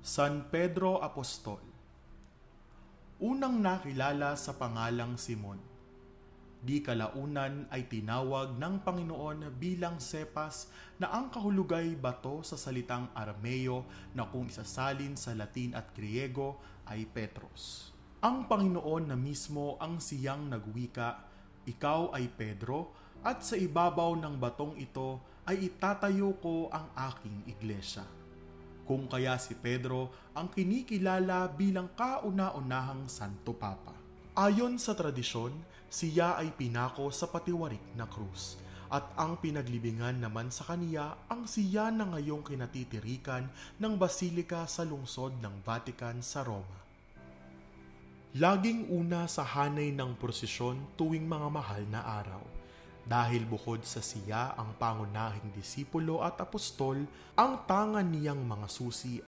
San Pedro Apostol. Unang nakilala sa pangalang Simon. Di kalaunan ay tinawag ng Panginoon bilang Cephas na ang kahulugay bato sa salitang Arameo na kung isasalin sa Latin at Griego ay Petros. Ang Panginoon na mismo ang siyang nagwika, "Ikaw ay Pedro, at sa ibabaw ng batong ito ay itatayo ko ang aking iglesia." Kung kaya si Pedro ang kinikilala bilang kauna-unahang Santo Papa. Ayon sa tradisyon, siya ay pinako sa patiwarik na krus at ang pinaglibingan naman sa kaniya ang siya na ngayong kinatitirikan ng basilika sa lungsod ng Vatican sa Roma. Laging una sa hanay ng prosesyon tuwing mga mahal na araw. Dahil bukod sa siya ang pangunahing disipulo at apostol, ang tangan niyang mga susi